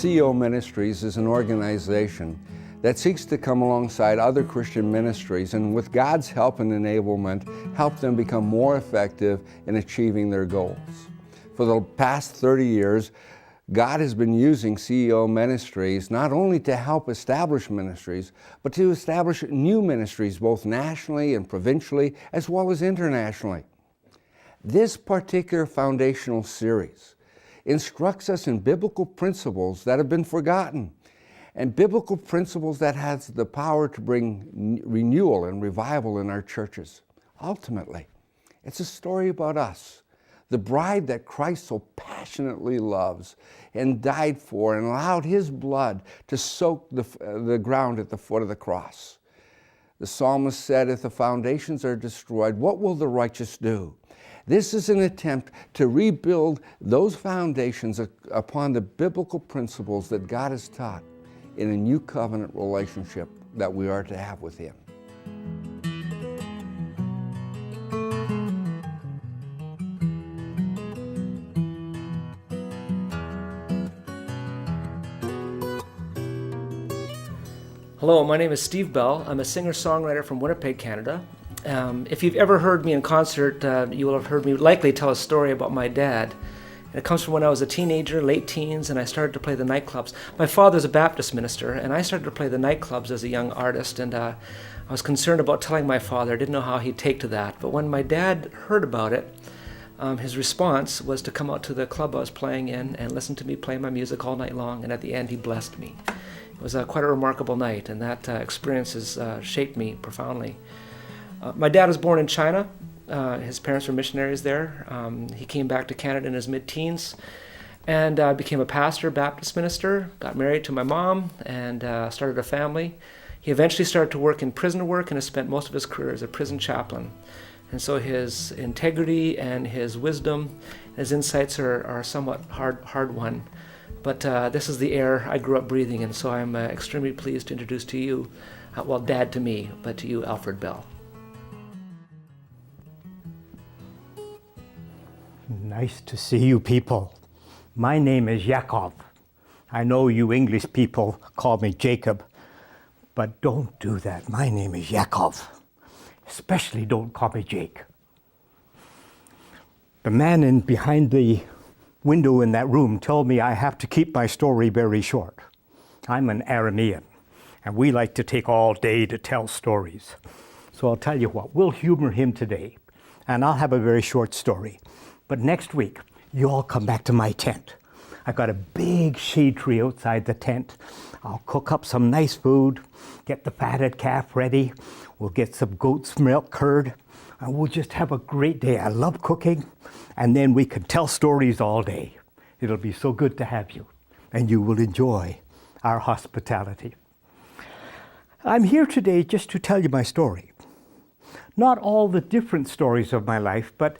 CEO Ministries is an organization that seeks to come alongside other Christian ministries and with God's help and enablement, help them become more effective in achieving their goals. For the past 30 years, God has been using CEO Ministries not only to help establish ministries, but to establish new ministries both nationally and provincially, as well as internationally. This particular foundational series instructs us in biblical principles that have been forgotten, and biblical principles that has the power to bring renewal and revival in our churches. Ultimately, it's a story about us, the bride that Christ so passionately loves and died for and allowed His blood to soak the ground at the foot of the cross. The psalmist said, if the foundations are destroyed, what will the righteous do? This is an attempt to rebuild those foundations upon the biblical principles that God has taught in a new covenant relationship that we are to have with Him. Hello, my name is Steve Bell. I'm a singer-songwriter from Winnipeg, Canada. If you've ever heard me in concert, you will have heard me likely tell a story about my dad. It comes from when I was a teenager, late teens, and I started to play the nightclubs. My father's a Baptist minister, and I started to play the nightclubs as a young artist, and I was concerned about telling my father. I didn't know how he'd take to that. But when my dad heard about it, his response was to come out to the club I was playing in and listen to me play my music all night long, and at the end he blessed me. It was quite a remarkable night, and that experience has shaped me profoundly. My dad was born in China. His parents were missionaries there. He came back to Canada in his mid-teens and became a pastor, Baptist minister, got married to my mom, and started a family. He eventually started to work in prison work and has spent most of his career as a prison chaplain. And so his integrity and his wisdom, his insights are somewhat hard won. But this is the air I grew up breathing, and so I'm extremely pleased to introduce to you, Dad to me, but to you, Alfred Bell. Nice to see you people. My name is Yakov. I know you English people call me Jacob, but don't do that. My name is Yakov. Especially don't call me Jake. The man behind the window in that room told me I have to keep my story very short. I'm an Aramean, and we like to take all day to tell stories. So I'll tell you what, we'll humor him today, and I'll have a very short story. But next week, you all come back to my tent. I got a big shade tree outside the tent. I'll cook up some nice food, get the fatted calf ready. We'll get some goat's milk curd, and we'll just have a great day. I love cooking, and then we can tell stories all day. It'll be so good to have you, and you will enjoy our hospitality. I'm here today just to tell you my story. Not all the different stories of my life, but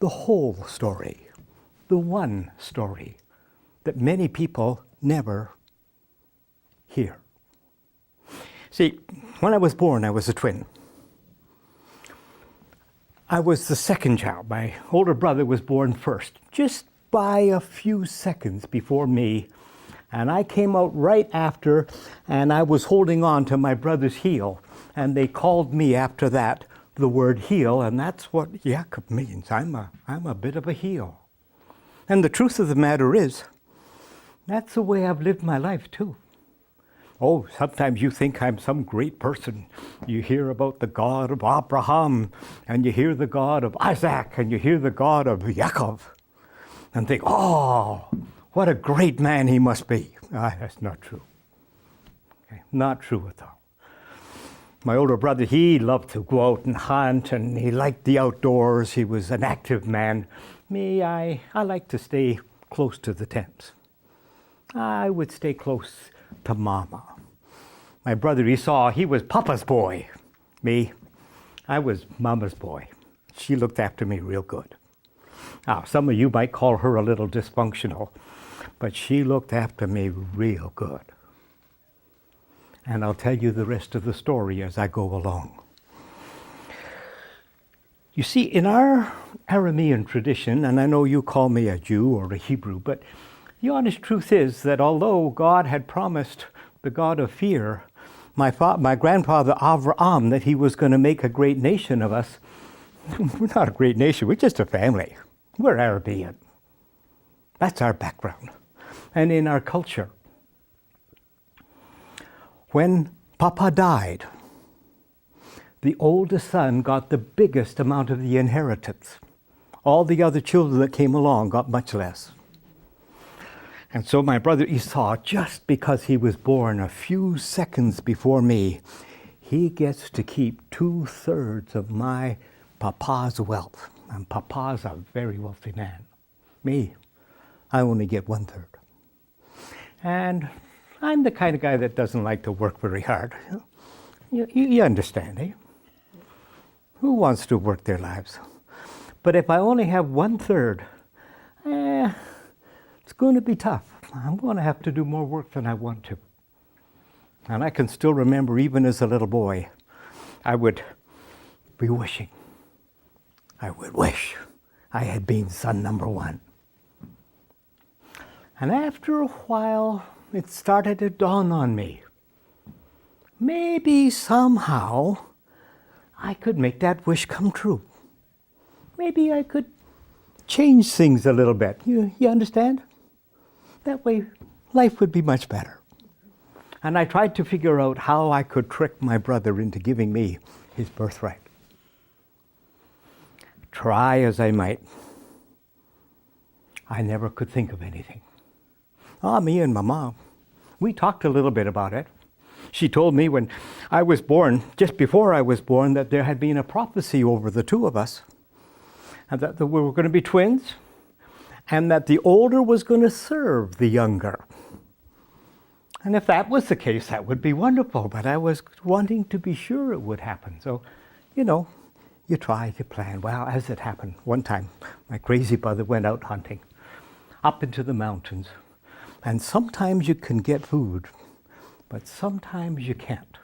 the whole story, the one story that many people never hear. See, when I was born, I was a twin. I was the second child. My older brother was born first, just by a few seconds before me, and I came out right after, and I was holding on to my brother's heel, and they called me after that the word heel, and that's what Jakob means. I'm a bit of a heel. And the truth of the matter is, that's the way I've lived my life too. Oh, sometimes you think I'm some great person. You hear about the God of Abraham, and you hear the God of Isaac, and you hear the God of Jacob, and think, oh, what a great man he must be. That's not true. Okay? Not true at all. My older brother, he loved to go out and hunt, and he liked the outdoors. He was an active man. Me, I like to stay close to the tent. I would stay close to Mama. My brother Esau, he was Papa's boy. Me, I was Mama's boy. She looked after me real good. Now, some of you might call her a little dysfunctional, but she looked after me real good. And I'll tell you the rest of the story as I go along. You see, in our Aramean tradition, and I know you call me a Jew or a Hebrew, but The honest truth is that although God had promised the God of fear, my grandfather Avraham, that he was going to make a great nation of us, we're not a great nation, we're just a family. We're Arabian. That's our background. And in our culture, when Papa died, the oldest son got the biggest amount of the inheritance. All the other children that came along got much less. And so my brother Esau, just because he was born a few seconds before me, he gets to keep 2/3 of my papa's wealth. And papa's a very wealthy man. Me, I only get 1/3. And I'm the kind of guy that doesn't like to work very hard. You understand, eh? Who wants to work their lives? But if I only have 1/3, it's going to be tough. I'm going to have to do more work than I want to. And I can still remember, even as a little boy, I would be wishing. I would wish I had been son number 1. And after a while, it started to dawn on me. Maybe somehow I could make that wish come true. Maybe I could change things a little bit. You understand? That way, life would be much better. And I tried to figure out how I could trick my brother into giving me his birthright. Try as I might, I never could think of anything. Me and my mom, we talked a little bit about it. She told me when I was born, just before I was born, that there had been a prophecy over the two of us, and that we were going to be twins, and that the older was going to serve the younger. And if that was the case, that would be wonderful, but I was wanting to be sure it would happen. So, you try to plan. Well, as it happened, one time, my crazy brother went out hunting, up into the mountains. And sometimes you can get food, but sometimes you can't.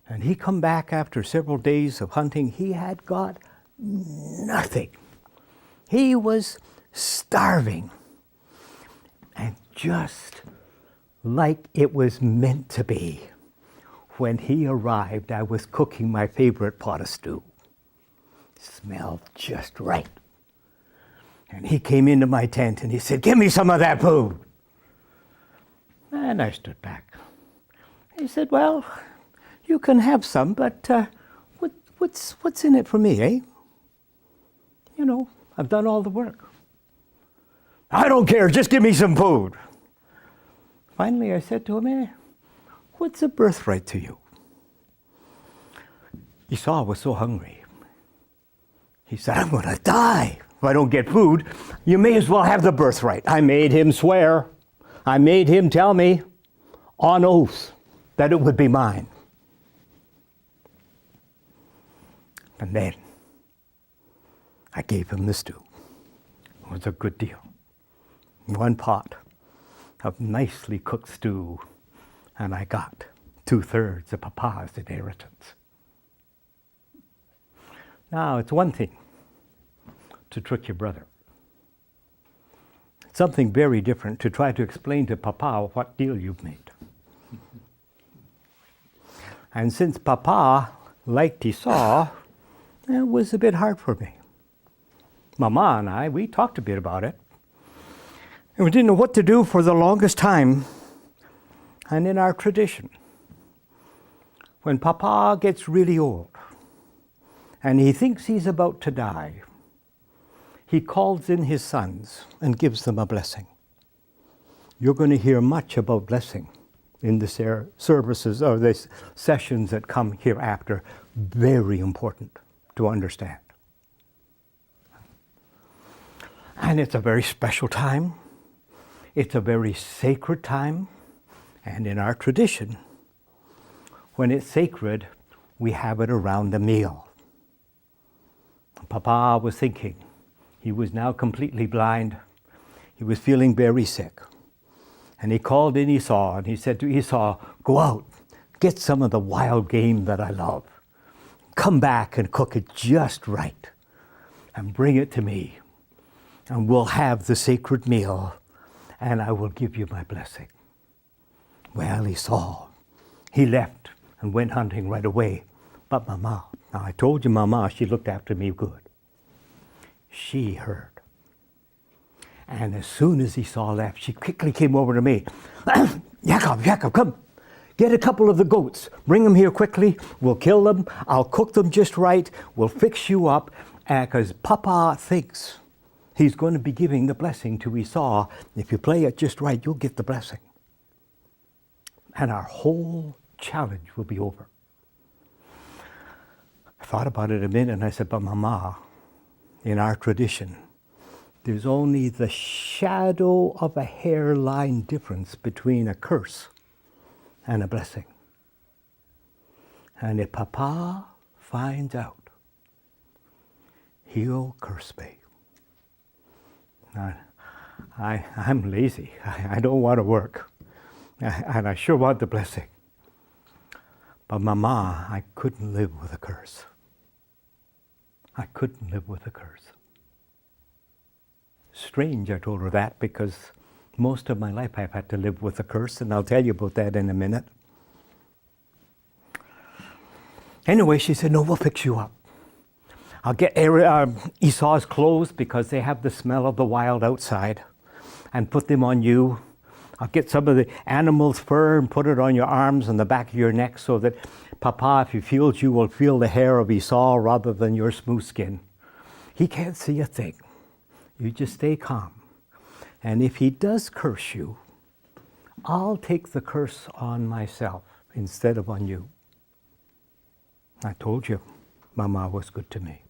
And he come back after several days of hunting, he had got nothing. He was starving. And just like it was meant to be, when he arrived, I was cooking my favorite pot of stew. Smelled just right. And he came into my tent and he said, "Give me some of that food." And I stood back. He said, "Well, you can have some, but what's in it for me, eh? I've done all the work." "I don't care, just give me some food." Finally, I said to him, "What's a birthright to you?" Esau was so hungry. He said, "I'm going to die if I don't get food. You may as well have the birthright." I made him swear. I made him tell me on oath that it would be mine. And then I gave him the stew. It was a good deal. 1 pot of nicely cooked stew, and I got 2/3 of Papa's inheritance. Now, it's one thing to trick your brother. It's something very different to try to explain to Papa what deal you've made. And since Papa liked Esau, it was a bit hard for me. Mama and I, we talked a bit about it. And we didn't know what to do for the longest time. And in our tradition, when Papa gets really old and he thinks he's about to die, he calls in his sons and gives them a blessing. You're going to hear much about blessing in the services or the sessions that come hereafter. Very important to understand. And it's a very special time. It's a very sacred time. And in our tradition, when it's sacred, we have it around a meal. Papa was thinking. He was now completely blind. He was feeling very sick. And he called in Esau and he said to Esau, "Go out, get some of the wild game that I love. Come back and cook it just right and bring it to me. And we'll have the sacred meal and I will give you my blessing. Well, Esau, he left and went hunting right away. But Mama, now I told you Mama, she looked after me good. She heard. And as soon as Esau left, she quickly came over to me. Yaakov, come. Get a couple of the goats. Bring them here quickly. We'll kill them. I'll cook them just right. We'll fix you up. Because Papa thinks he's going to be giving the blessing to Esau. If you play it just right, you'll get the blessing. And our whole challenge will be over. I thought about it a minute and I said, but Mama, in our tradition, there's only the shadow of a hairline difference between a curse and a blessing. And if Papa finds out, he'll curse me. I'm lazy. I don't want to work. And I sure want the blessing. But Mama, I couldn't live with a curse. I couldn't live with a curse. Strange I told her that, because most of my life I've had to live with a curse, and I'll tell you about that in a minute. Anyway, she said, no, we'll fix you up. I'll get Esau's clothes, because they have the smell of the wild outside, and put them on you. I'll get some of the animal's fur and put it on your arms and the back of your neck, so that Papa, if he feels you, will feel the hair of Esau rather than your smooth skin. He can't see a thing. You just stay calm. And if he does curse you, I'll take the curse on myself instead of on you. I told you, Mama was good to me.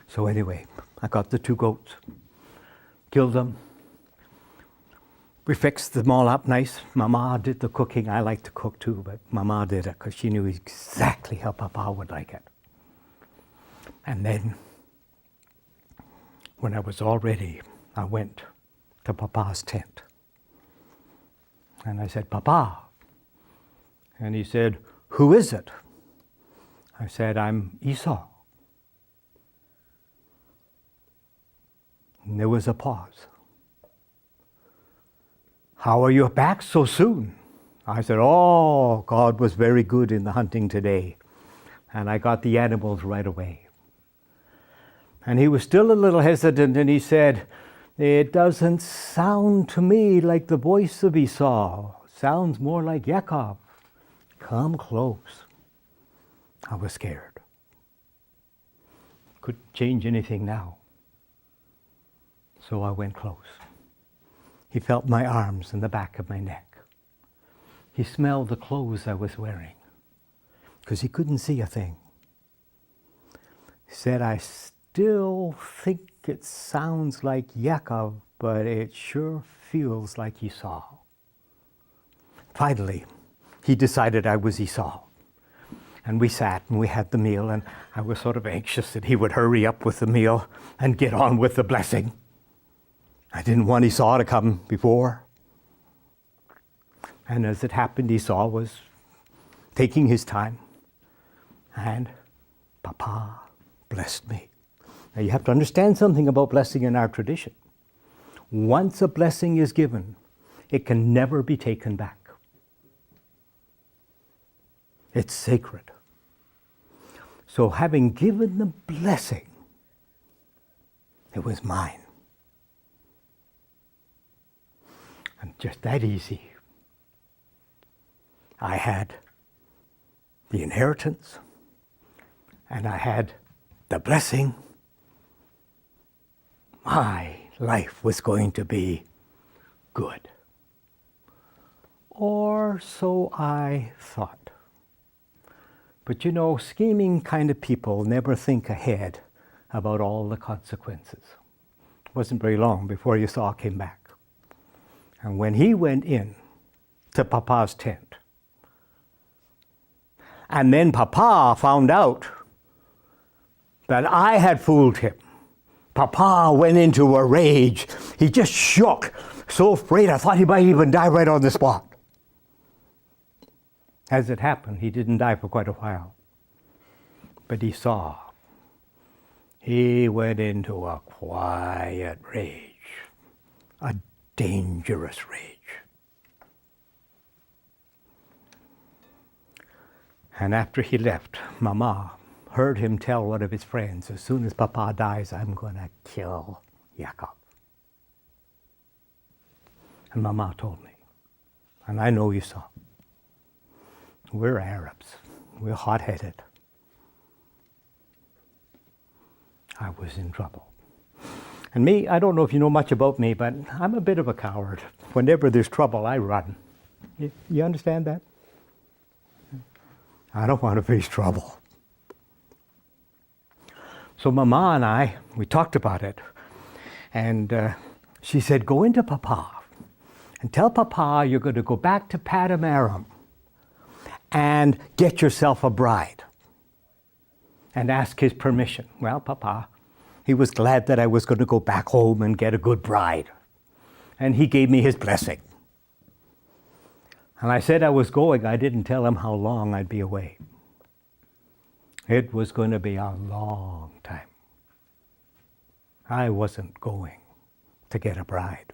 So anyway, I got the 2 goats, killed them. We fixed them all up nice. Mama did the cooking. I like to cook too, but Mama did it because she knew exactly how Papa would like it. And then, when I was all ready, I went to Papa's tent. And I said, Papa. And he said, who is it? I said, I'm Esau. And there was a pause. How are you back so soon? I said, oh, God was very good in the hunting today. And I got the animals right away. And he was still a little hesitant, and he said, it doesn't sound to me like the voice of Esau. Sounds more like Yaakov. Come close. I was scared. Couldn't change anything now. So I went close. He felt my arms and the back of my neck. He smelled the clothes I was wearing, because he couldn't see a thing. He said, I still think it sounds like Yaakov, but it sure feels like Esau. Finally, he decided I was Esau. And we sat and we had the meal, and I was sort of anxious that he would hurry up with the meal and get on with the blessing. I didn't want Esau to come before. And as it happened, Esau was taking his time, and Papa blessed me. Now you have to understand something about blessing in our tradition. Once a blessing is given, it can never be taken back. It's sacred. So having given the blessing, it was mine. And just that easy. I had the inheritance, and I had the blessing. My life was going to be good. Or so I thought. But you know, scheming kind of people never think ahead about all the consequences. It wasn't very long before Esau came back. And when he went in to Papa's tent, and then Papa found out that I had fooled him, Papa went into a rage. He just shook, so afraid I thought he might even die right on the spot. As it happened, he didn't die for quite a while. But he went into a quiet rage. a dangerous rage. And after he left, Mama heard him tell one of his friends, as soon as Papa dies, I'm going to kill Jakob. And Mama told me, and I know you saw, we're Arabs. We're hot-headed. I was in trouble. And me, I don't know if you know much about me, but I'm a bit of a coward. Whenever there's trouble, I run. You understand that? I don't want to face trouble. So Mama and I, we talked about it. And she said, go into Papa and tell Papa you're going to go back to Padam Aram and get yourself a bride and ask his permission. Well, Papa, he was glad that I was going to go back home and get a good bride. And he gave me his blessing. And I said I was going. I didn't tell him how long I'd be away. It was going to be a long time. I wasn't going to get a bride.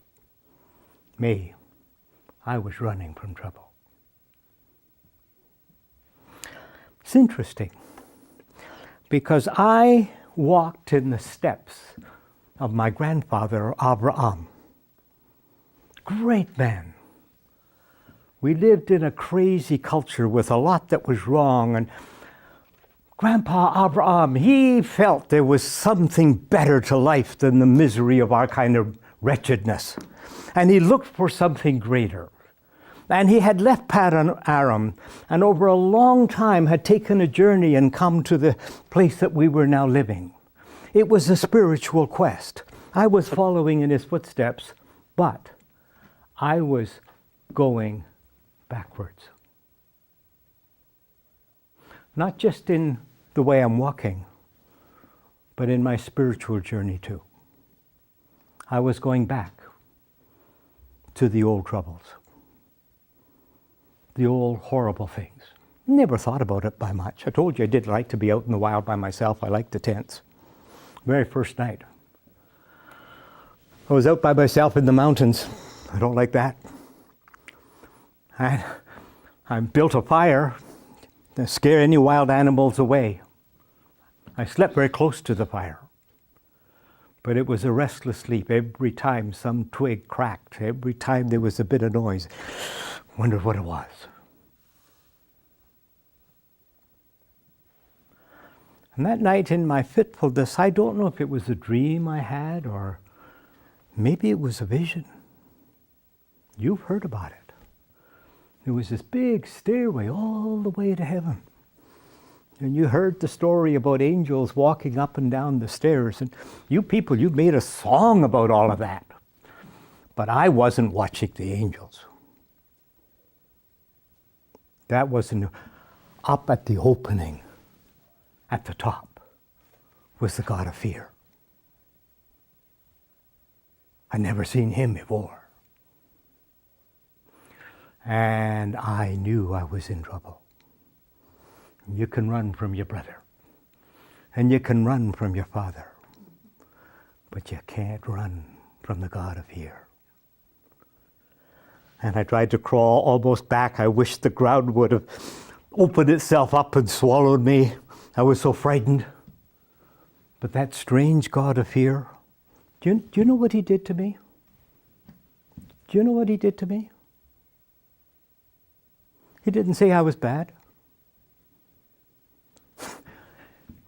Me, I was running from trouble. It's interesting because I walked in the steps of my grandfather, Abraham. Great man. We lived in a crazy culture with a lot that was wrong, and Grandpa Abraham, he felt there was something better to life than the misery of our kind of wretchedness. And he looked for something greater. And he had left Paddan Aram, and over a long time had taken a journey and come to the place that we were now living. It was a spiritual quest. I was following in his footsteps, but I was going backwards. Not just in the way I'm walking, but in my spiritual journey too. I was going back to the old troubles, the old horrible things. Never thought about it by much. I told you I did like to be out in the wild by myself. I liked the tents. Very first night, I was out by myself in the mountains. I don't like that. I built a fire to scare any wild animals away. I slept very close to the fire. But it was a restless sleep. Every time some twig cracked, every time there was a bit of noise, wondered what it was. And that night in my fitfulness, I don't know if it was a dream I had or maybe it was a vision. You've heard about it. There was this big stairway all the way to heaven. And you heard the story about angels walking up and down the stairs. And you people, you made a song about all of that. But I wasn't watching the angels. That wasn't up at the opening. At the top was the God of fear. I'd never seen him before. And I knew I was in trouble. You can run from your brother, and you can run from your father, but you can't run from the God of fear. And I tried to crawl almost back. I wished the ground would have opened itself up and swallowed me. I was so frightened. But that strange God of fear, do you know what he did to me? Do you know what he did to me? He didn't say I was bad.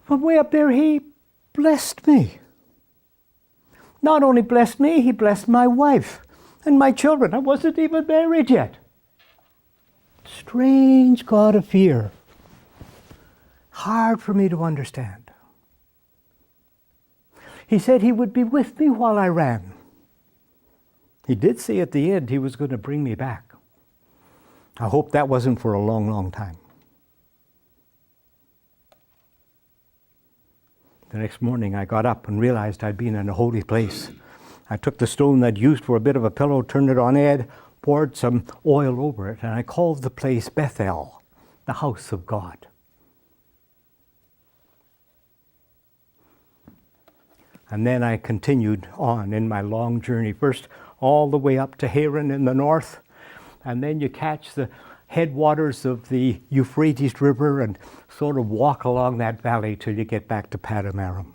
From way up there, he blessed me. Not only blessed me, he blessed my wife and my children. I wasn't even married yet. Strange God of fear. Hard for me to understand. He said he would be with me while I ran. He did say at the end he was going to bring me back. I hope that wasn't for a long, long time. The next morning I got up and realized I'd been in a holy place. I took the stone I'd used for a bit of a pillow, turned it on end, poured some oil over it, and I called the place Bethel, the house of God. And then I continued on in my long journey, first all the way up to Haran in the north, and then you catch the headwaters of the Euphrates River and sort of walk along that valley till you get back to Padam Aram.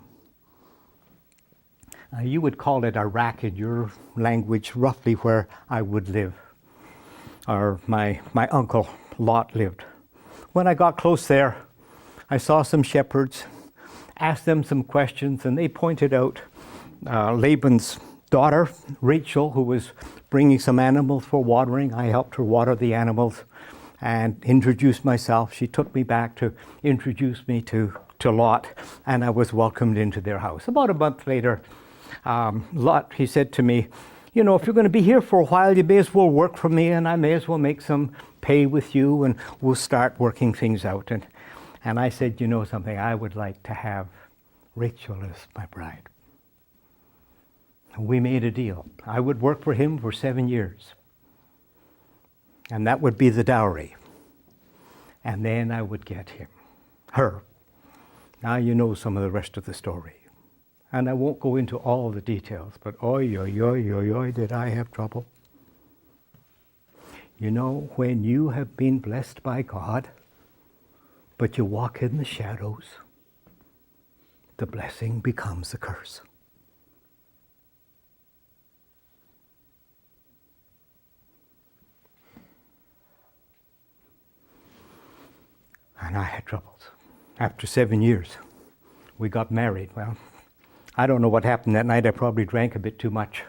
You would call it Iraq in your language, roughly where I would live, or my uncle Lot lived. When I got close there, I saw some shepherds, asked them some questions, and they pointed out Laban's daughter, Rachel, who was bringing some animals for watering. I helped her water the animals and introduced myself. She took me back to introduce me to Lot, and I was welcomed into their house. About a month later, Lot, he said to me, you know, if you're going to be here for a while, you may as well work for me, and I may as well make some pay with you, and we'll start working things out. And I said, you know something, I would like to have Rachel as my bride. We made a deal. I would work for him for 7 years, and that would be the dowry. And then I would get her. Now you know some of the rest of the story. And I won't go into all the details, but oi, did I have trouble. You know, when you have been blessed by God, but you walk in the shadows, the blessing becomes a curse. And I had troubles. After 7 years, we got married. Well, I don't know what happened that night. I probably drank a bit too much.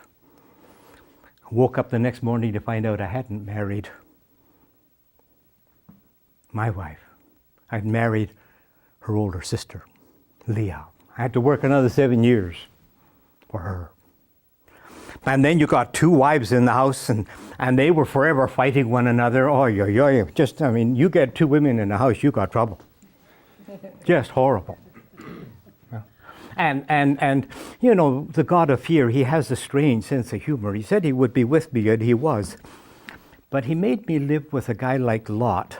Woke up the next morning to find out I hadn't married my wife. I'd married her older sister, Leah. I had to work another 7 years for her. And then you got 2 wives in the house, and they were forever fighting one another. You get 2 women in the house, you got trouble. Just horrible. And you know, the God of fear, he has a strange sense of humor. He said he would be with me, and he was. But he made me live with a guy like Lot,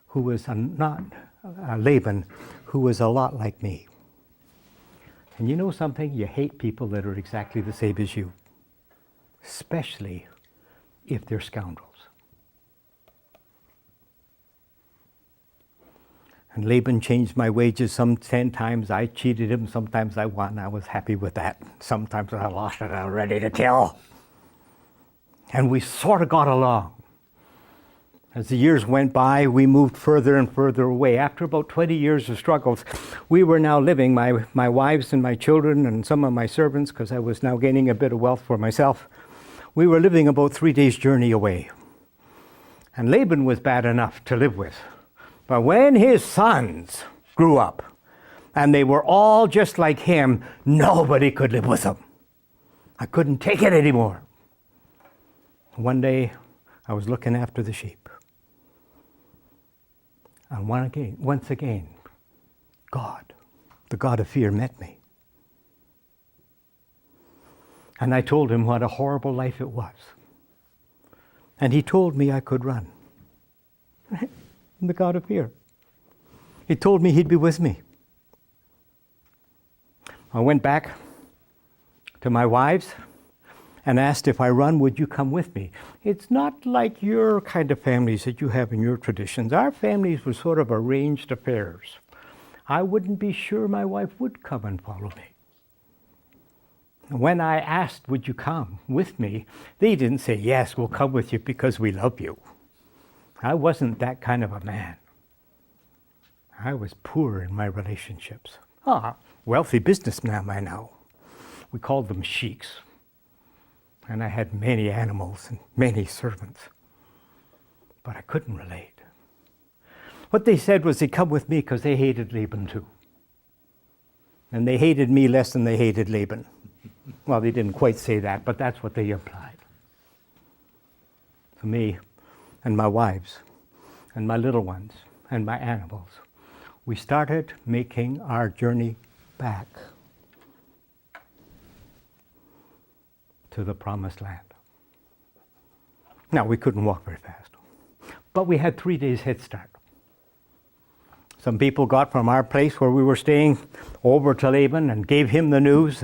who was Laban, who was a lot like me. And you know something? You hate people that are exactly the same as you, especially if they're scoundrels. And Laban changed my wages some 10 times. I cheated him. Sometimes I won. I was happy with that. Sometimes I lost it. I was ready to kill. And we sort of got along. As the years went by, we moved further and further away. After about 20 years of struggles, we were now living, my wives and my children and some of my servants, because I was now gaining a bit of wealth for myself, we were living about 3 days' journey away. And Laban was bad enough to live with. But when his sons grew up, and they were all just like him, nobody could live with them. I couldn't take it anymore. One day, I was looking after the sheep. And once again, God, the God of fear, met me. And I told him what a horrible life it was. And he told me I could run. The God of fear. He told me he'd be with me. I went back to my wives and asked, if I run, would you come with me? It's not like your kind of families that you have in your traditions. Our families were sort of arranged affairs. I wouldn't be sure my wife would come and follow me. When I asked, would you come with me, they didn't say, yes, we'll come with you because we love you. I wasn't that kind of a man. I was poor in my relationships. Wealthy businessman I know. We called them sheiks. And I had many animals and many servants. But I couldn't relate. What they said was they'd come with me because they hated Laban too. And they hated me less than they hated Laban. Well, they didn't quite say that, but that's what they implied. For me, and my wives, and my little ones, and my animals, we started making our journey back to the promised land. Now, we couldn't walk very fast, but we had 3 days head start. Some people got from our place where we were staying over to Laban and gave him the news.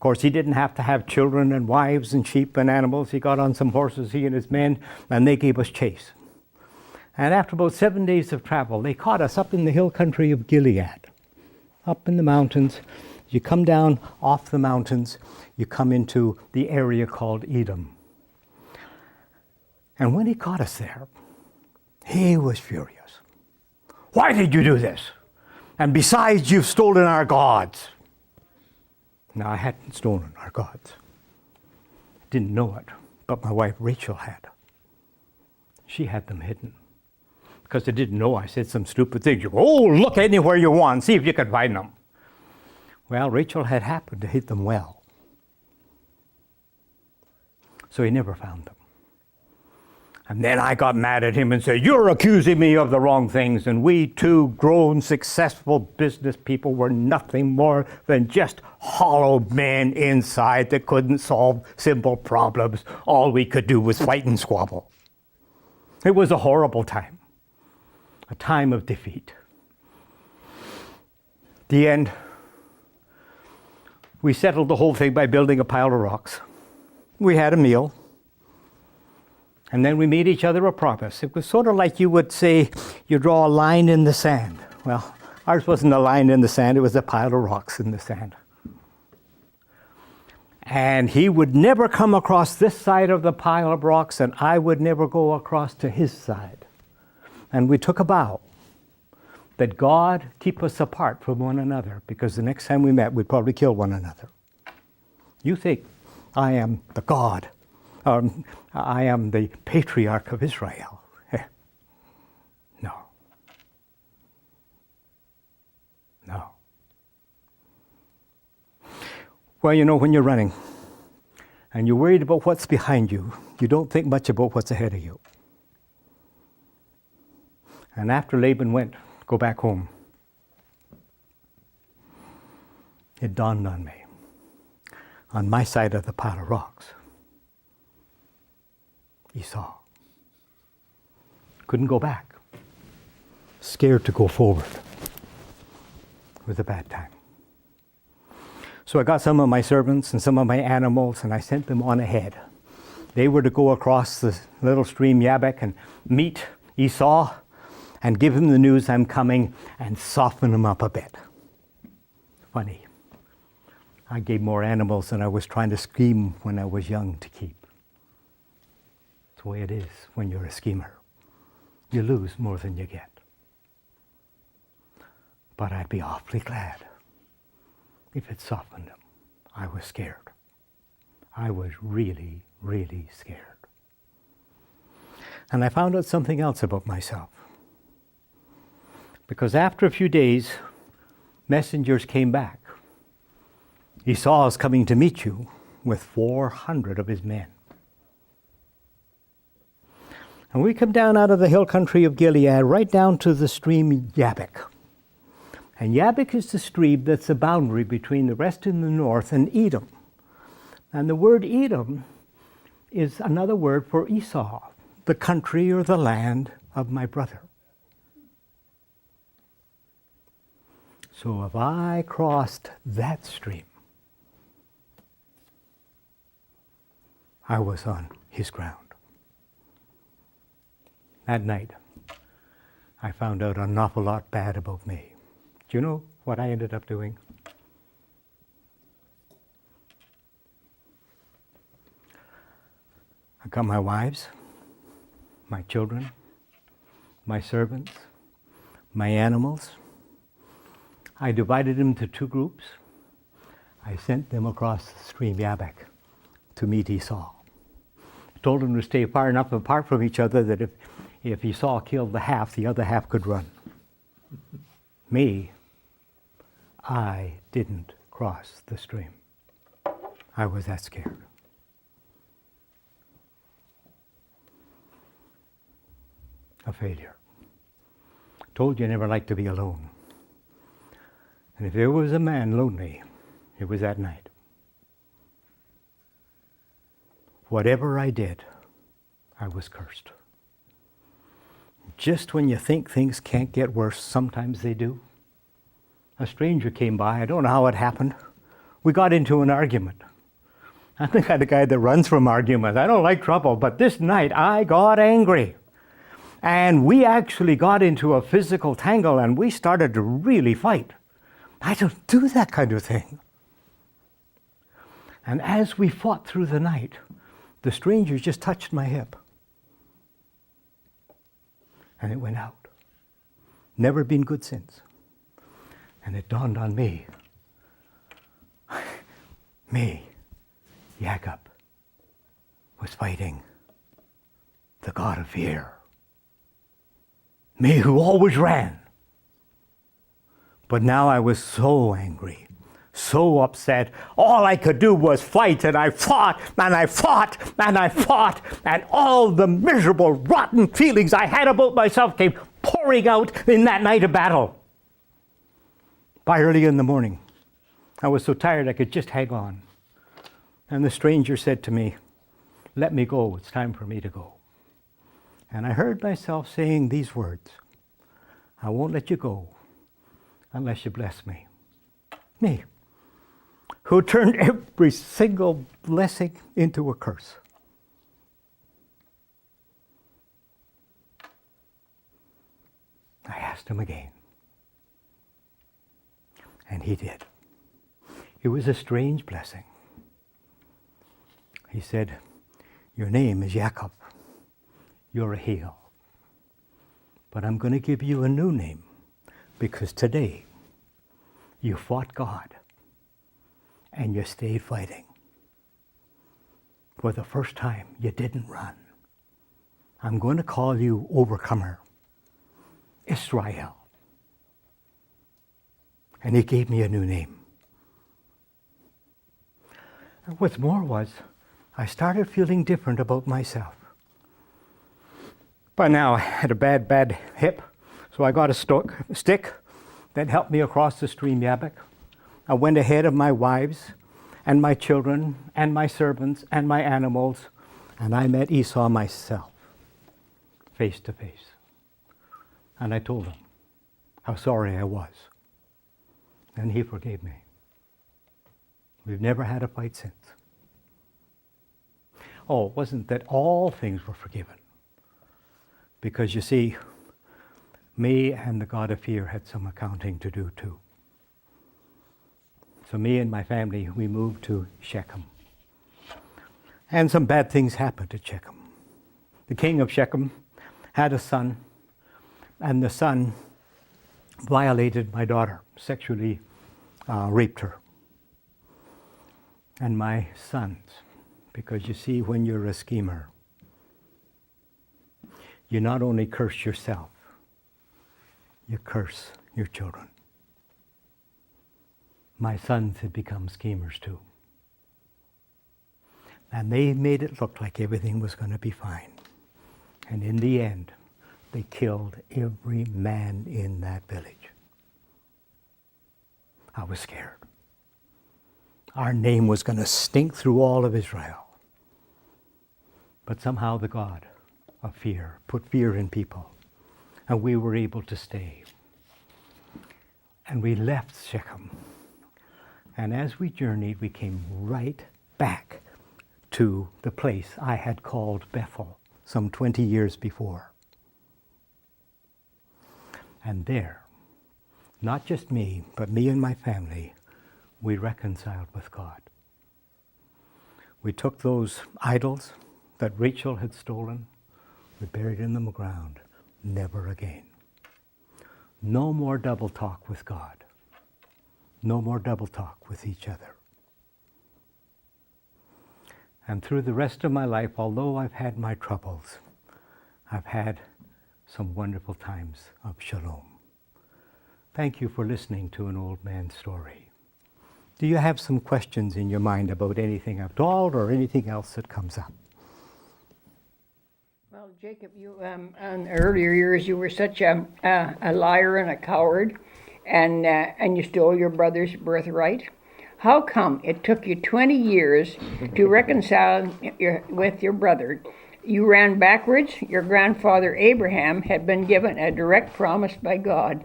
course, he didn't have to have children and wives and sheep and animals. He got on some horses, he and his men, and they gave us chase. And after about 7 days of travel, they caught us up in the hill country of Gilead, up in the mountains. You come down off the mountains, you come into the area called Edom. And when he caught us there, he was furious. Why did you do this? And besides, you've stolen our gods. Now, I hadn't stolen our gods. Didn't know it, but my wife Rachel had. She had them hidden. Because I didn't know I said some stupid things. You go, oh, look anywhere you want, see if you can find them. Well, Rachel had happened to hit them well. So he never found them. And then I got mad at him and said, you're accusing me of the wrong things. And we two grown, successful business people were nothing more than just hollow men inside that couldn't solve simple problems. All we could do was fight and squabble. It was a horrible time. A time of defeat. The end, we settled the whole thing by building a pile of rocks. We had a meal. And then we made each other a promise. It was sort of like you would say, you draw a line in the sand. Well, ours wasn't a line in the sand, it was a pile of rocks in the sand. And he would never come across this side of the pile of rocks, and I would never go across to his side. And we took a vow that God keep us apart from one another, because the next time we met, we'd probably kill one another. You think I am the God, I am the patriarch of Israel. No. No. Well, you know, when you're running and you're worried about what's behind you, you don't think much about what's ahead of you. And after Laban went, go back home, it dawned on me, on my side of the pile of rocks, Esau. Couldn't go back. Scared to go forward. It was a bad time. So I got some of my servants and some of my animals, and I sent them on ahead. They were to go across the little stream Jabbok and meet Esau and give him the news I'm coming and soften him up a bit. Funny. I gave more animals than I was trying to scheme when I was young to keep. It's the way it is when you're a schemer. You lose more than you get. But I'd be awfully glad if it softened him. I was scared. I was really, really scared. And I found out something else about myself. Because after a few days, messengers came back. Esau is coming to meet you with 400 of his men. And we come down out of the hill country of Gilead right down to the stream Jabbok. And Jabbok is the stream that's the boundary between the rest in the north and Edom. And the word Edom is another word for Esau, the country or the land of my brother. So if I crossed that stream, I was on his ground. That night, I found out an awful lot bad about me. Do you know what I ended up doing? I got my wives, my children, my servants, my animals. I divided them into two groups. I sent them across the stream Jabbok to meet Esau. I told them to stay far enough apart from each other that if Esau killed the half, the other half could run. Me, I didn't cross the stream. I was that scared. A failure. Told you I never liked to be alone. And if there was a man lonely, it was that night. Whatever I did, I was cursed. Just when you think things can't get worse, sometimes they do. A stranger came by, I don't know how it happened, We got into an argument. I'm the kind of guy that runs from arguments. I don't like trouble, but this night I got angry. And we actually got into a physical tangle and we started to really fight. I don't do that kind of thing. And as we fought through the night, the stranger just touched my hip. And it went out. Never been good since. And it dawned on me, Jacob, was fighting the God of fear. Me who always ran. But now I was so angry, so upset. All I could do was fight, and I fought, and I fought, and I fought, and all the miserable, rotten feelings I had about myself came pouring out in that night of battle. By early in the morning, I was so tired I could just hang on. And the stranger said to me, "Let me go, it's time for me to go." And I heard myself saying these words, "I won't let you go unless you bless me." Me, who turned every single blessing into a curse. I asked him again. And he did. It was a strange blessing. He said, "Your name is Jacob. You're a heel. But I'm going to give you a new name because today you fought God and you stayed fighting. For the first time, you didn't run. I'm going to call you Overcomer, Israel." And he gave me a new name. And what's more was, I started feeling different about myself. By now, I had a bad hip, so I got a stick that helped me across the stream Jabbok. I went ahead of my wives and my children and my servants and my animals, and I met Esau myself, face to face. And I told him how sorry I was. And he forgave me. We've never had a fight since. Oh, it wasn't that all things were forgiven. Because you see, me and the God of fear had some accounting to do too. So me and my family, we moved to Shechem. And some bad things happened at Shechem. The king of Shechem had a son, and the son violated my daughter, sexually raped her. And my sons, because you see, when you're a schemer, you not only curse yourself, you curse your children. My sons had become schemers too. And they made it look like everything was going to be fine. And in the end, they killed every man in that village. I was scared. Our name was going to stink through all of Israel. But somehow the God of fear put fear in people, and we were able to stay. And we left Shechem. And as we journeyed, we came right back to the place I had called Bethel some 20 years before. And there, not just me, but me and my family, we reconciled with God. We took those idols that Rachel had stolen, we buried them in the ground. Never again. No more double talk with God. No more double talk with each other. And through the rest of my life, although I've had my troubles, I've had some wonderful times of shalom. Thank you for listening to an old man's story. Do you have some questions in your mind about anything I've told or anything else that comes up? Well, Jacob, you in earlier years you were such a liar and a coward, and you stole your brother's birthright. How come it took you 20 years to reconcile with your brother? You ran backwards. Your grandfather Abraham had been given a direct promise by God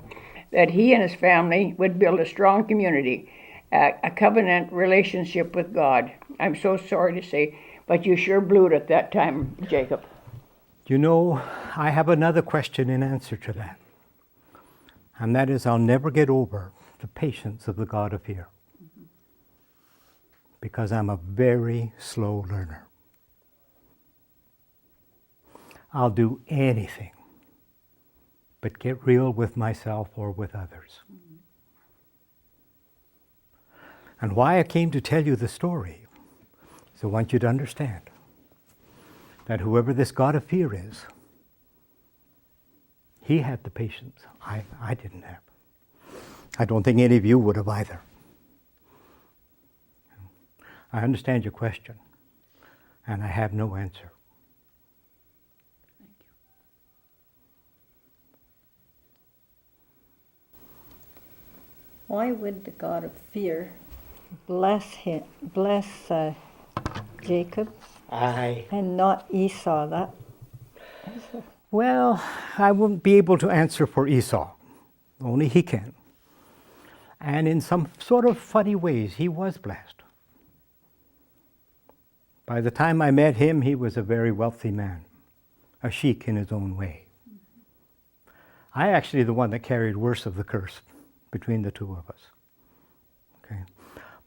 that he and his family would build a strong community. a covenant relationship with God. I'm so sorry to say, but you sure blew it at that time, Jacob. You know, I have another question in answer to that. And that is, I'll never get over the patience of the God of fear. Because I'm a very slow learner. I'll do anything but get real with myself or with others. And why I came to tell you the story is I want you to understand that whoever this God of fear is, he had the patience I didn't have. I don't think any of you would have either. I understand your question, and I have no answer. Why would the God of fear bless Jacob and not Esau? Well, I wouldn't be able to answer for Esau. Only he can. And in some sort of funny ways, he was blessed. By the time I met him, he was a very wealthy man, a sheik in his own way. I actually the one that carried worse of the curse between the two of us. Okay.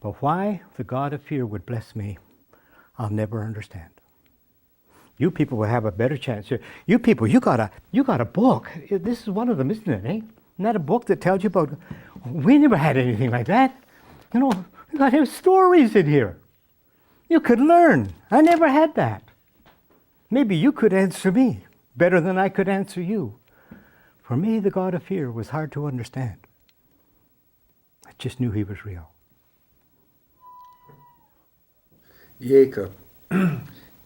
But why the God of fear would bless me, I'll never understand. You people will have a better chance. You people, you got a book. This is one of them, isn't it? Eh? Isn't that a book that tells you about? We never had anything like that. You know, you got to have stories in here. You could learn. I never had that. Maybe you could answer me better than I could answer you. For me, the God of fear was hard to understand. I just knew he was real. Jacob,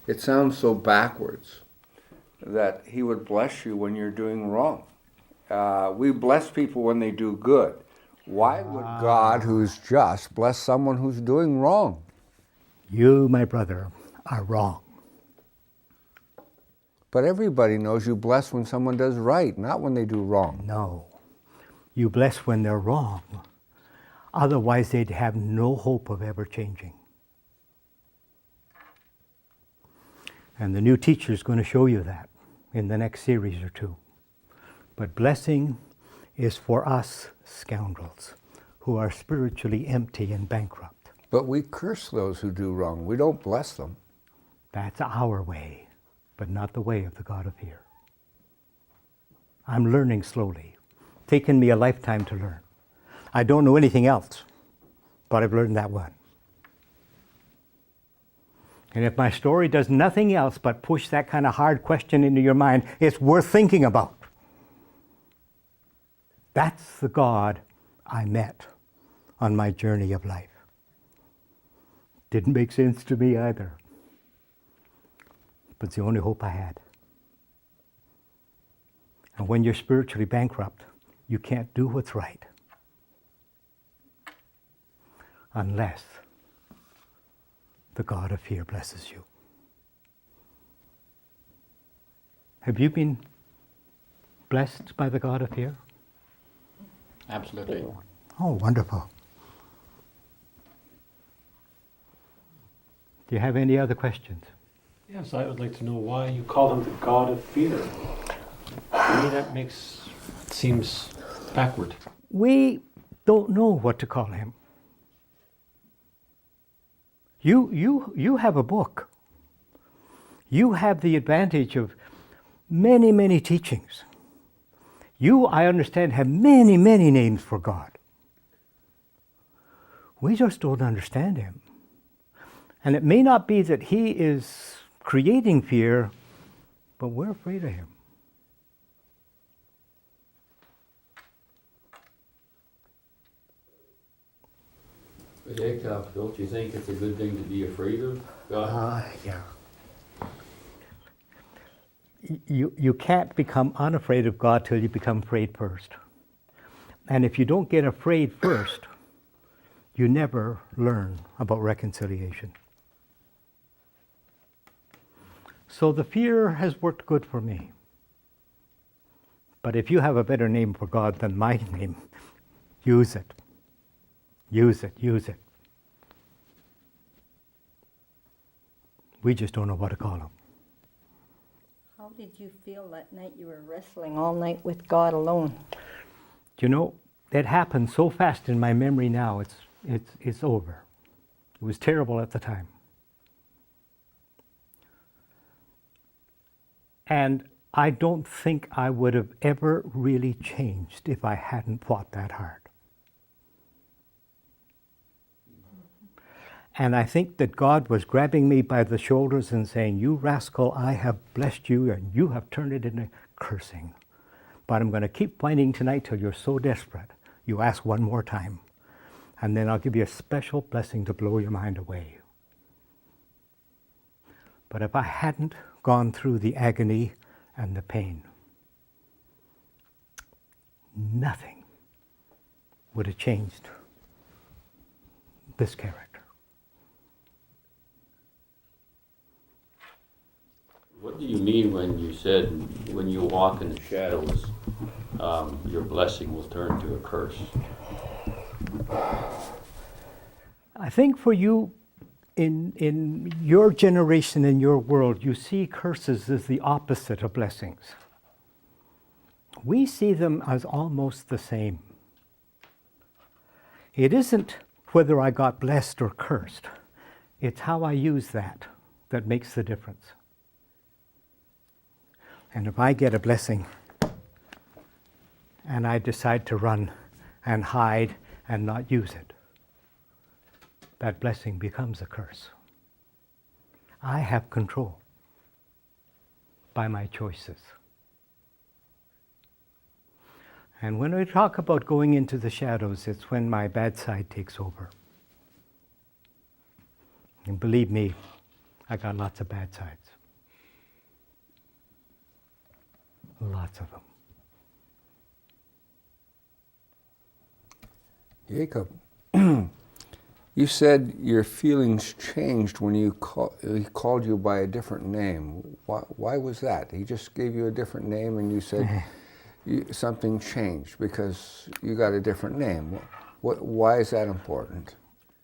it sounds so backwards that he would bless you when you're doing wrong. We bless people when they do good. Why would God, who's just, bless someone who's doing wrong? You, my brother, are wrong. But everybody knows you bless when someone does right, not when they do wrong. No. You bless when they're wrong. Otherwise, they'd have no hope of ever changing. And the new teacher is going to show you that in the next series or two. But blessing is for us scoundrels who are spiritually empty and bankrupt. But we curse those who do wrong. We don't bless them. That's our way, but not the way of the God of fear. I'm learning slowly. Taken me a lifetime to learn. I don't know anything else, but I've learned that one. And if my story does nothing else but push that kind of hard question into your mind, it's worth thinking about. That's the God I met on my journey of life. Didn't make sense to me either. But it's the only hope I had. And when you're spiritually bankrupt, you can't do what's right. Unless the God of fear blesses you. Have you been blessed by the God of fear? Absolutely. Oh, wonderful. Do you have any other questions? Yes, I would like to know why you call him the God of fear. To me, that seems backward. We don't know what to call him. You have a book. You have the advantage of many, many teachings. You, I understand, have many, many names for God. We just don't understand him. And it may not be that he is creating fear, but we're afraid of him. But Jacob, don't you think it's a good thing to be afraid of God? Yeah. You can't become unafraid of God till you become afraid first. And if you don't get afraid first, you never learn about reconciliation. So the fear has worked good for me. But if you have a better name for God than my name, use it. Use it, use it. We just don't know what to call them. How did you feel that night you were wrestling all night with God alone? You know, it happened so fast in my memory now, it's over. It was terrible at the time. And I don't think I would have ever really changed if I hadn't fought that hard. And I think that God was grabbing me by the shoulders and saying, "You rascal, I have blessed you and you have turned it into cursing. But I'm going to keep fighting tonight till you're so desperate. You ask one more time. And then I'll give you a special blessing to blow your mind away." But if I hadn't gone through the agony and the pain, nothing would have changed this character. What do you mean when you said, when you walk in the shadows, your blessing will turn to a curse? I think for you, in your generation, in your world, you see curses as the opposite of blessings. We see them as almost the same. It isn't whether I got blessed or cursed. It's how I use that that makes the difference. And if I get a blessing and I decide to run and hide and not use it, that blessing becomes a curse. I have control by my choices. And when we talk about going into the shadows, it's when my bad side takes over. And believe me, I got lots of bad sides. Lots of them. Jacob, you said your feelings changed when he called you by a different name. Why was that? He just gave you a different name and you said something changed because you got a different name. Why is that important?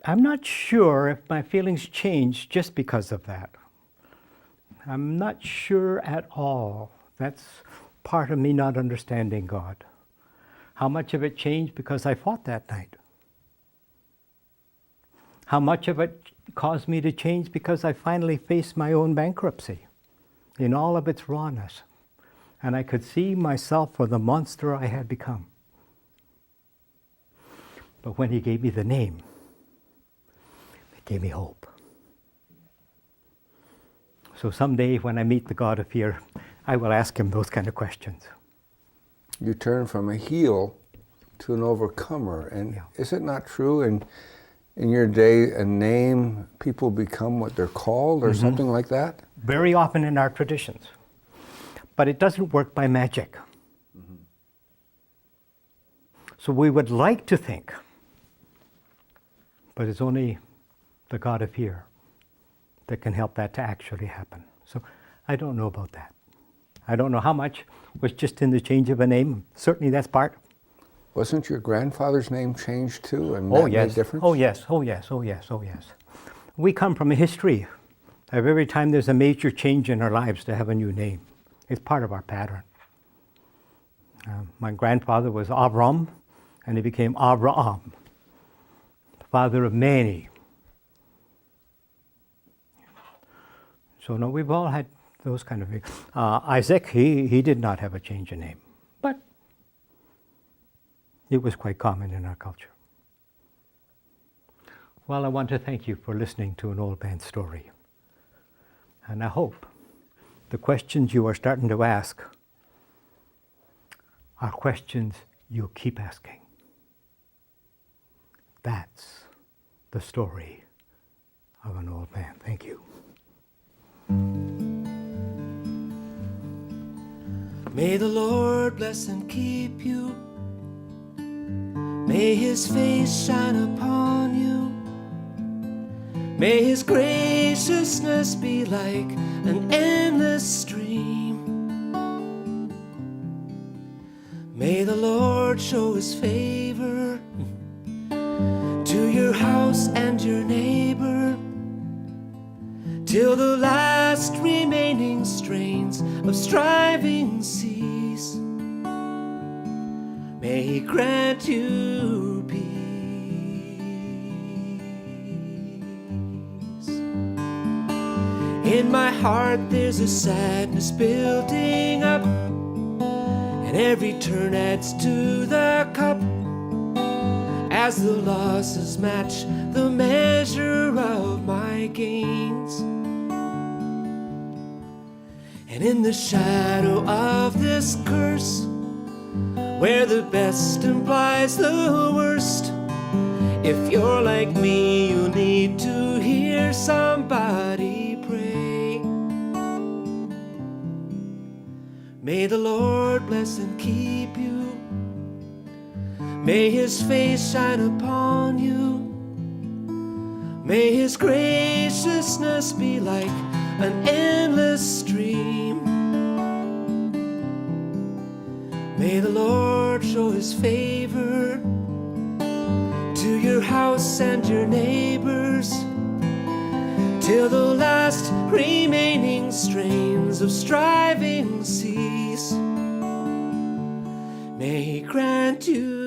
I'm not sure if my feelings changed just because of that. I'm not sure at all. That's part of me not understanding God. How much of it changed because I fought that night? How much of it caused me to change because I finally faced my own bankruptcy in all of its rawness, and I could see myself for the monster I had become. But when he gave me the name, it gave me hope. So someday when I meet the God of fear, I will ask him those kind of questions. You turn from a heel to an overcomer, and is it not true in your day, a name, people become what they're called or something like that? Very often in our traditions. But it doesn't work by magic. So we would like to think, but it's only the God of fear that can help that to actually happen. So I don't know about that. I don't know how much was just in the change of a name. Certainly that's part. Wasn't your grandfather's name changed too, and that made a difference? Oh yes, oh yes, oh yes, oh yes. We come from a history of every time there's a major change in our lives to have a new name. It's part of our pattern. My grandfather was Avram, and he became Abraham, father of many. So no, we've all had those kind of things. Isaac, he did not have a change in name, but it was quite common in our culture. Well, I want to thank you for listening to an old man's story. And I hope the questions you are starting to ask are questions you'll keep asking. That's the story of an old man. Thank you. May the Lord bless and keep you. May his face shine upon you. May his graciousness be like an endless stream. May the Lord show his favor to house and your neighbor, till the last remaining strains of striving cease. May He grant you peace. In my heart there's a sadness building up, and every turn adds to the cup, as the losses match the measure of my gains. And in the shadow of this curse, where the best implies the worst, if you're like me, you'll need to hear somebody pray. May the Lord bless and keep you. May His face shine upon you. May His graciousness be like an endless stream. May the Lord show His favor to your house and your neighbors, till the last remaining strains of striving cease. May He grant you